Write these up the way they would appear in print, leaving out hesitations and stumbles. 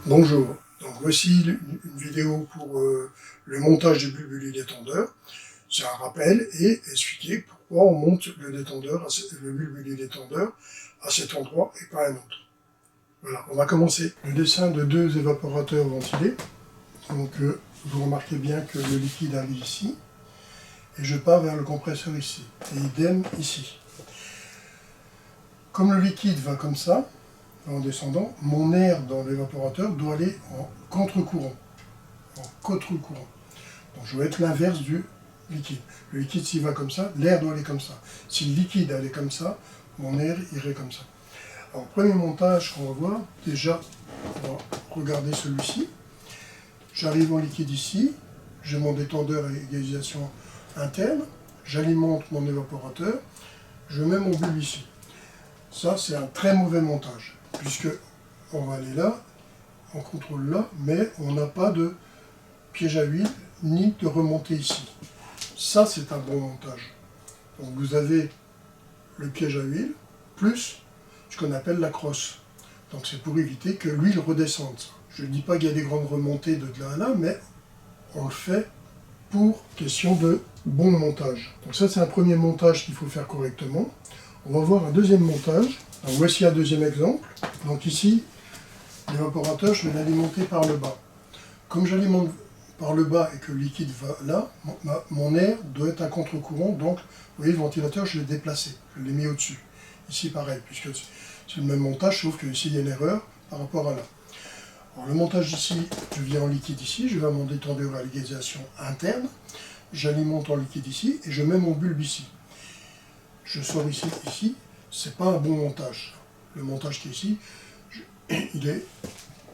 Bonjour, donc voici une vidéo pour le montage du bulbuli détendeur. C'est un rappel et expliquer pourquoi on monte le bulbuli détendeur à cet endroit et pas à un autre. Voilà, on va commencer. Le dessin de deux évaporateurs ventilés. Donc vous remarquez bien que le liquide arrive ici et je pars vers le compresseur ici. Et idem ici. Comme le liquide va comme ça, en descendant, mon air dans l'évaporateur doit aller en contre-courant. Donc je vais être l'inverse du liquide. Le liquide, s'il va comme ça, l'air doit aller comme ça. Si le liquide allait comme ça, mon air irait comme ça. Alors, premier montage qu'on va voir, déjà, on va regarder celui-ci. J'arrive en liquide ici, j'ai mon détendeur à égalisation interne, j'alimente mon évaporateur, je mets mon bulbe ici. Ça, c'est un très mauvais montage, puisque on va aller là, on contrôle là, mais on n'a pas de piège à huile, ni de remontée ici. Ça, c'est un bon montage. Donc vous avez le piège à huile, plus ce qu'on appelle la crosse. Donc c'est pour éviter que l'huile redescende. Je ne dis pas qu'il y a des grandes remontées de là à là, mais on le fait pour question de bon montage. Donc ça, c'est un premier montage qu'il faut faire correctement. On va voir un deuxième montage. Donc voici un deuxième exemple. Donc ici, l'évaporateur, je vais l'alimenter par le bas. Comme j'alimente par le bas et que le liquide va là, mon air doit être à contre-courant. Donc, vous voyez, le ventilateur, je l'ai déplacé. Je l'ai mis au-dessus. Ici, pareil, puisque c'est le même montage, sauf qu'ici, il y a une erreur par rapport à là. Alors, le montage ici, je viens en liquide ici, je vais à mon détendeur à égalisation interne, j'alimente en liquide ici, et je mets mon bulbe ici. Je sors ici, c'est pas un bon montage. Le montage qui est ici, il est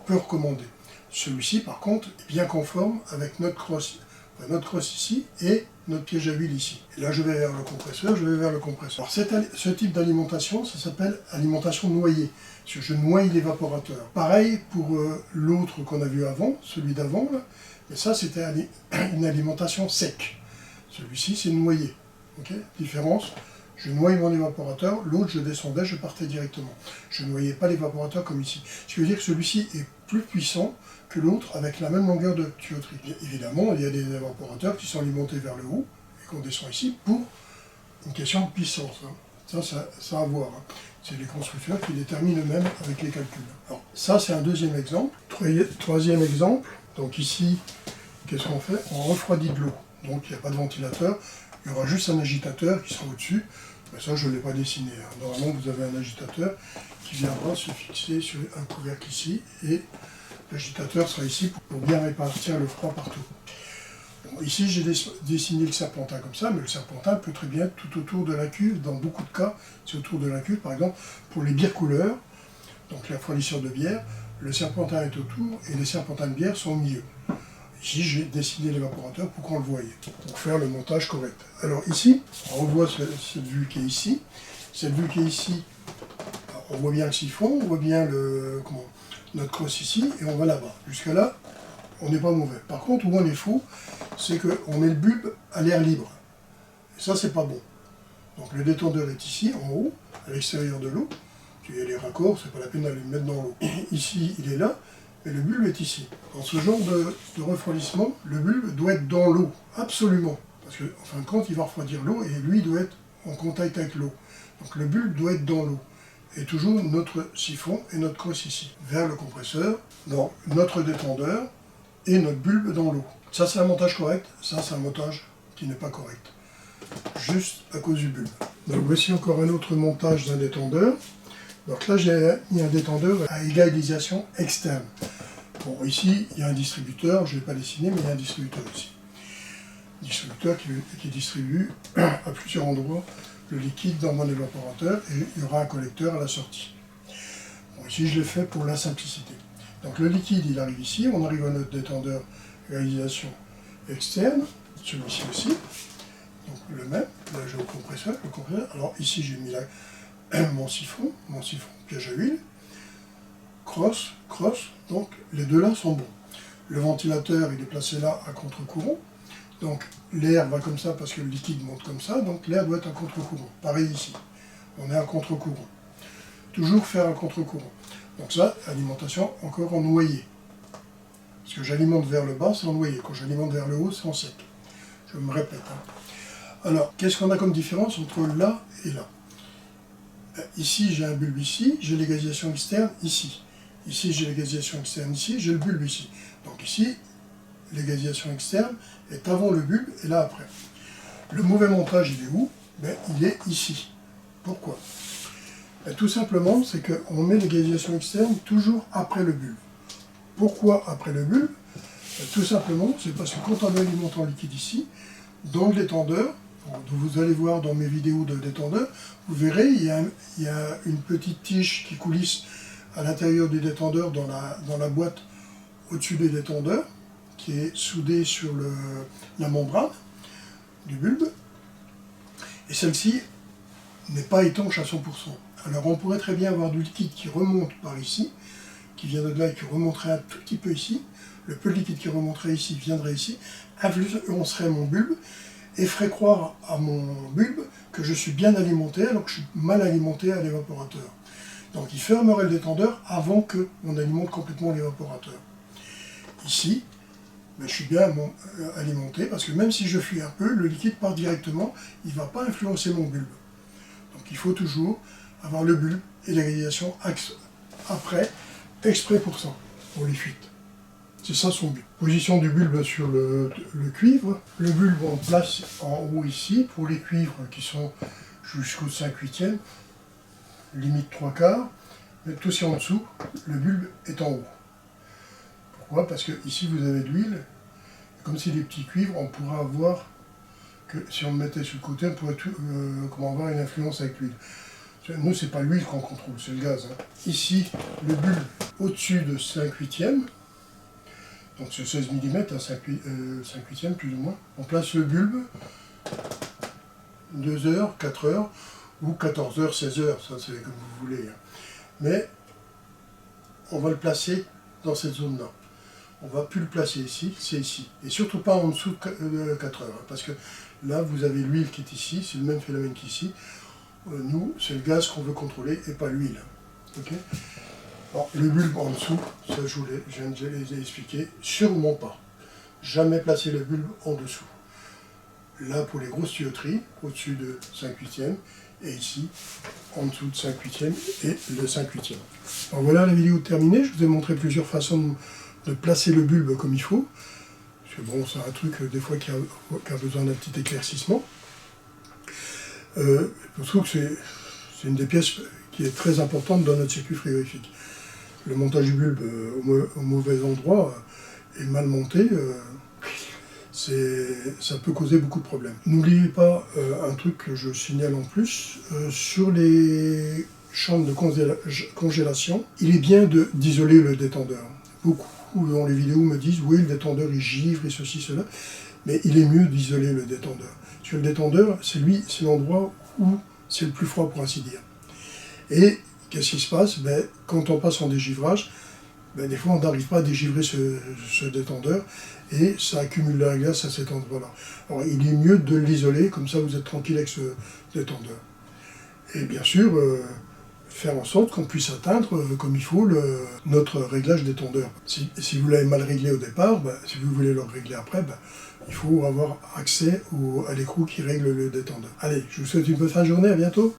peu recommandé. Celui-ci, par contre, est bien conforme avec notre crosse ici et notre piège à huile ici. Et là, je vais vers le compresseur, Alors, ce type d'alimentation, ça s'appelle alimentation noyée. Parce que je noie l'évaporateur. Pareil pour l'autre qu'on a vu avant, celui d'avant, mais ça, c'était une alimentation sec. Celui-ci, c'est noyé. Okay, différence. Je noyais mon évaporateur, l'autre je descendais, je partais directement. Je ne noyais pas l'évaporateur comme ici. Ce qui veut dire que celui-ci est plus puissant que l'autre avec la même longueur de tuyauterie. Bien évidemment, il y a des évaporateurs qui sont alimentés vers le haut et qu'on descend ici pour une question de puissance. Ça à voir. C'est les constructeurs qui déterminent eux-mêmes avec les calculs. Alors, ça, c'est un deuxième exemple. Troisième exemple, donc ici, qu'est-ce qu'on fait? On refroidit de l'eau. Donc, il n'y a pas de ventilateur. Il y aura juste un agitateur qui sera au-dessus. Mais ça, je ne l'ai pas dessiné. Normalement, vous avez un agitateur qui viendra se fixer sur un couvercle ici. Et l'agitateur sera ici pour bien répartir le froid partout. Bon, ici, j'ai dessiné le serpentin comme ça, mais le serpentin peut très bien être tout autour de la cuve. Dans beaucoup de cas, c'est autour de la cuve. Par exemple, pour les bières couleurs, donc les refroidisseurs de bière, le serpentin est autour et les serpentins de bière sont au milieu. Ici, j'ai dessiné l'évaporateur pour qu'on le voie, pour faire le montage correct. Alors ici, on voit cette vue qui est ici. Cette vue qui est ici, on voit bien le siphon, on voit bien notre crosse ici, et on va là-bas. Jusqu'à là, on n'est pas mauvais. Par contre, où on est fou, c'est qu'on met le bulbe à l'air libre. Et ça, c'est pas bon. Donc le détendeur est ici, en haut, à l'extérieur de l'eau. Il y a les raccords, c'est pas la peine d'aller le mettre dans l'eau. Ici, il est là. Et le bulbe est ici. Dans ce genre de refroidissement, le bulbe doit être dans l'eau, absolument. Parce qu'en fin de compte, il va refroidir l'eau et lui doit être en contact avec l'eau. Donc le bulbe doit être dans l'eau. Et toujours notre siphon et notre crosse ici, vers le compresseur, dans notre détendeur et notre bulbe dans l'eau. Ça, c'est un montage correct. Ça, c'est un montage qui n'est pas correct. Juste à cause du bulbe. Donc voici encore un autre montage d'un détendeur. Donc là, j'ai mis un détendeur à égalisation externe. Bon, ici, il y a un distributeur, je ne l'ai pas dessiné, mais il y a un distributeur ici. Un distributeur qui distribue à plusieurs endroits le liquide dans mon évaporateur et il y aura un collecteur à la sortie. Bon, ici, je l'ai fait pour la simplicité. Donc le liquide, il arrive ici, on arrive à notre détendeur égalisation externe, celui-ci aussi. Donc le même, là j'ai le compresseur. Alors ici, j'ai mis mon siphon piège à huile, crosse, donc les deux là sont bons. Le ventilateur, il est placé là à contre-courant, donc l'air va comme ça parce que le liquide monte comme ça, donc l'air doit être à contre-courant. Pareil ici, on est à contre-courant. Toujours faire un contre-courant. Donc ça, alimentation encore en noyé. Parce que j'alimente vers le bas, c'est en noyé. Quand j'alimente vers le haut, c'est en sec. Je me répète. Alors, qu'est-ce qu'on a comme différence entre là et là? Ici, j'ai un bulbe ici, j'ai les gaziations externes ici. Ici, j'ai les gaziations externes ici, j'ai le bulbe ici. Donc ici, les gaziations externes est avant le bulbe et là après. Le mauvais montage, il est où? Il est ici. Pourquoi? Tout simplement, c'est qu'on met les gaziations externes toujours après le bulbe. Pourquoi après le bulbe? Tout simplement, c'est parce que quand on alimente en liquide ici, dans le détendeur, vous allez voir dans mes vidéos de détendeur, vous verrez, il y a une petite tige qui coulisse à l'intérieur du détendeur dans la boîte au-dessus du détendeur, qui est soudée sur la membrane du bulbe. Et celle-ci n'est pas étanche à 100%. Alors on pourrait très bien avoir du liquide qui remonte par ici, qui vient de là et qui remonterait un tout petit peu ici. Le peu de liquide qui remonterait ici viendrait ici, influencerait mon bulbe et ferait croire à mon bulbe que je suis bien alimenté alors que je suis mal alimenté à l'évaporateur. Donc il fermerait le détendeur avant qu'on alimente complètement l'évaporateur. Ici, je suis bien alimenté parce que même si je fuis un peu, le liquide part directement, il ne va pas influencer mon bulbe. Donc il faut toujours avoir le bulbe et l'irradiation après, exprès pour ça, pour les fuites. C'est ça son but. Position du bulbe sur le cuivre. Le bulbe on place en haut ici, pour les cuivres qui sont jusqu'au 5/8e, limite 3/4. Mais tout aussi en dessous, le bulbe est en haut. Pourquoi? Parce que ici vous avez de l'huile. Comme c'est des petits cuivres, on pourra avoir que si on le mettait sur le côté, on pourrait avoir une influence avec l'huile. Nous, c'est pas l'huile qu'on contrôle, c'est le gaz. Ici, le bulbe au-dessus de 5/8e. Donc c'est 16 mm, 5/8e plus ou moins. On place le bulbe 2 heures, 4 heures, ou 14 heures, 16 heures, ça c'est comme vous voulez. Mais on va le placer dans cette zone-là. On ne va plus le placer ici, c'est ici. Et surtout pas en dessous de 4 heures, parce que là vous avez l'huile qui est ici, c'est le même phénomène qu'ici. Nous, c'est le gaz qu'on veut contrôler et pas l'huile. Okay. Alors, le bulbe en dessous, ça je viens de les expliquer, sûrement pas. Jamais placer le bulbe en dessous. Là pour les grosses tuyauteries, au-dessus de 5/8e, et ici, en dessous de 5/8e et le 5/8e. Alors voilà la vidéo terminée, je vous ai montré plusieurs façons de placer le bulbe comme il faut. Parce que bon, c'est un truc des fois qui a besoin d'un petit éclaircissement. Je trouve que c'est une des pièces qui est très importante dans notre circuit frigorifique. Le montage du bulbe au mauvais endroit et mal monté, ça peut causer beaucoup de problèmes. N'oubliez pas un truc que je signale en plus, sur les chambres de congélation, il est bien d'isoler le détendeur. Beaucoup dans les vidéos me disent oui, le détendeur il givre et ceci, cela, mais il est mieux d'isoler le détendeur. Parce que le détendeur, c'est l'endroit où c'est le plus froid pour ainsi dire. Et qu'est-ce qui se passe? Quand on passe en dégivrage, des fois on n'arrive pas à dégivrer ce détendeur et ça accumule de la glace à cet endroit-là. Alors il est mieux de l'isoler, comme ça vous êtes tranquille avec ce détendeur. Et bien sûr, faire en sorte qu'on puisse atteindre comme il faut notre réglage détendeur. Si vous l'avez mal réglé au départ, si vous voulez le régler après, il faut avoir accès à l'écrou qui règle le détendeur. Allez, je vous souhaite une bonne fin de journée, à bientôt.